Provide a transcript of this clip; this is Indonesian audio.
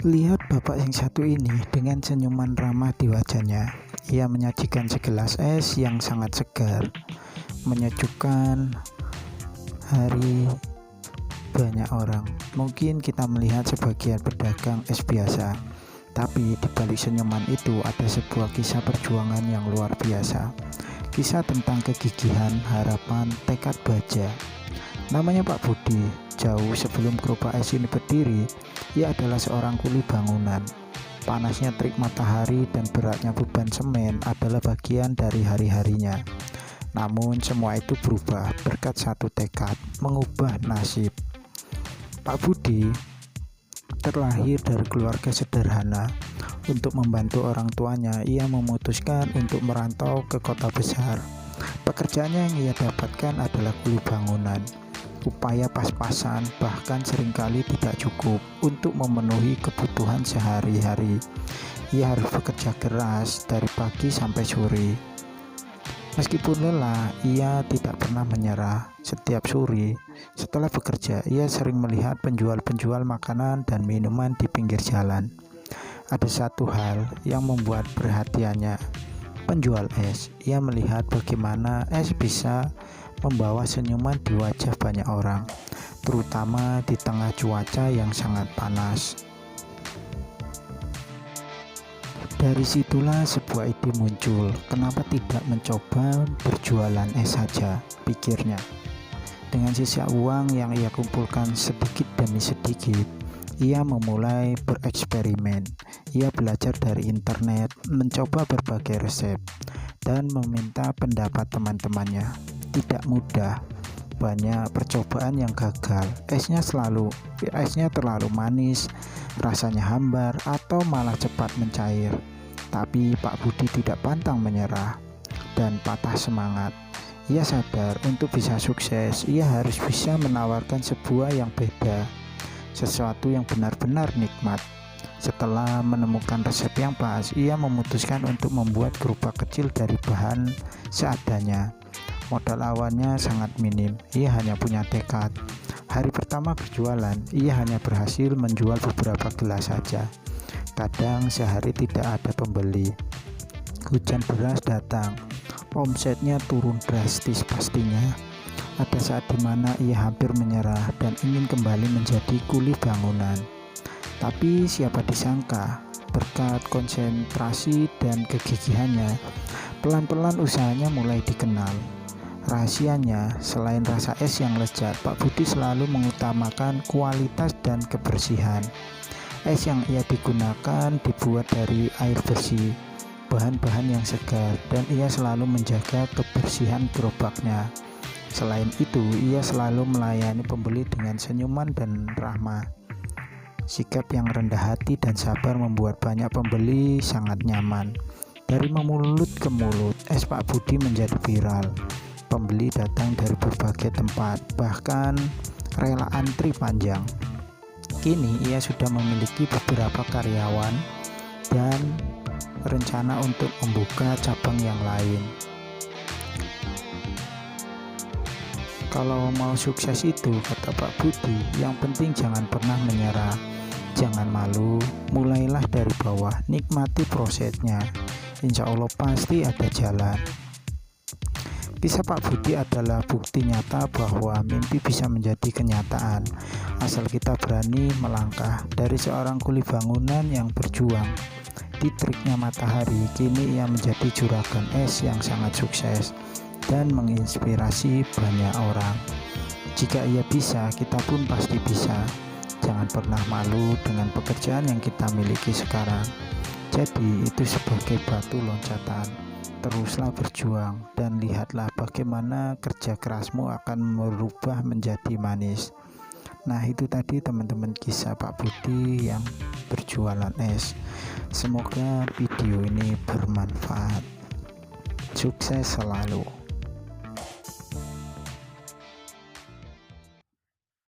Lihat bapak yang satu ini dengan senyuman ramah di wajahnya. Ia menyajikan segelas es yang sangat segar, menyejukkan hari banyak orang. Mungkin kita melihat sebagian pedagang es biasa, tapi di balik senyuman itu ada sebuah kisah perjuangan yang luar biasa. Kisah tentang kegigihan, harapan, tekad baja. Namanya Pak Budi. Jauh sebelum gerobak es ini berdiri, ia adalah seorang kuli bangunan. Panasnya terik matahari dan beratnya beban semen adalah bagian dari hari-harinya. Namun semua itu berubah berkat satu tekad, mengubah nasib. Pak Budi terlahir dari keluarga sederhana. Untuk membantu orang tuanya, ia memutuskan untuk merantau ke kota besar. Pekerjaannya yang ia dapatkan adalah kuli bangunan. Upaya pas-pasan, bahkan seringkali tidak cukup untuk memenuhi kebutuhan sehari-hari. Ia harus bekerja keras dari pagi sampai sore. Meskipun lelah, ia tidak pernah menyerah. Setiap sore, setelah bekerja, ia sering melihat penjual-penjual makanan dan minuman di pinggir jalan. Ada satu hal yang membuat perhatiannya, penjual es. Ia melihat bagaimana es bisa membawa senyuman di wajah banyak orang, terutama di tengah cuaca yang sangat panas. Dari situlah sebuah ide muncul, kenapa tidak mencoba berjualan es saja, pikirnya. Dengan sisa uang yang ia kumpulkan sedikit demi sedikit, ia memulai bereksperimen. Ia belajar dari internet, mencoba berbagai resep, dan meminta pendapat teman-temannya. Tidak mudah, banyak percobaan yang gagal. Esnya terlalu manis, rasanya hambar, atau malah cepat mencair. Tapi Pak Budi tidak pantang menyerah dan patah semangat. Ia sadar untuk bisa sukses, ia harus bisa menawarkan sebuah yang beda, sesuatu yang benar-benar nikmat. Setelah menemukan resep yang pas, ia memutuskan untuk membuat gerobak kecil dari bahan seadanya. Modal awalnya sangat minim, ia hanya punya tekad. Hari pertama berjualan, ia hanya berhasil menjual beberapa gelas saja. Kadang sehari tidak ada pembeli. Hujan deras datang, omsetnya turun drastis pastinya. Ada saat dimana ia hampir menyerah dan ingin kembali menjadi kuli bangunan. Tapi siapa disangka, berkat konsentrasi dan kegigihannya, pelan-pelan usahanya mulai dikenal. Rahasianya, selain rasa es yang lezat, Pak Budi selalu mengutamakan kualitas dan kebersihan. Es yang ia digunakan dibuat dari air bersih, bahan-bahan yang segar, dan ia selalu menjaga kebersihan gerobaknya. Selain itu, ia selalu melayani pembeli dengan senyuman dan ramah. Sikap yang rendah hati dan sabar membuat banyak pembeli sangat nyaman. Dari mulut ke mulut, es Pak Budi menjadi viral. Pembeli datang dari berbagai tempat, bahkan rela antri panjang. Kini ia sudah memiliki beberapa karyawan dan rencana untuk membuka cabang yang lain. Kalau mau sukses itu, kata Pak Budi, yang penting jangan pernah menyerah, jangan malu, mulailah dari bawah, nikmati prosesnya. Insya Allah pasti ada jalan. Kisah Pak Budi adalah bukti nyata bahwa mimpi bisa menjadi kenyataan asal kita berani melangkah. Dari seorang kuli bangunan yang berjuang di teriknya matahari, kini ia menjadi juragan es yang sangat sukses dan menginspirasi banyak orang. Jika ia bisa, kita pun pasti bisa. Jangan pernah malu dengan pekerjaan yang kita miliki sekarang. Jadi itu sebagai batu loncatan. Teruslah berjuang dan lihatlah bagaimana kerja kerasmu akan merubah menjadi manis. Nah, itu tadi teman-teman kisah Pak Budi yang berjualan es. Semoga video ini bermanfaat. Sukses selalu.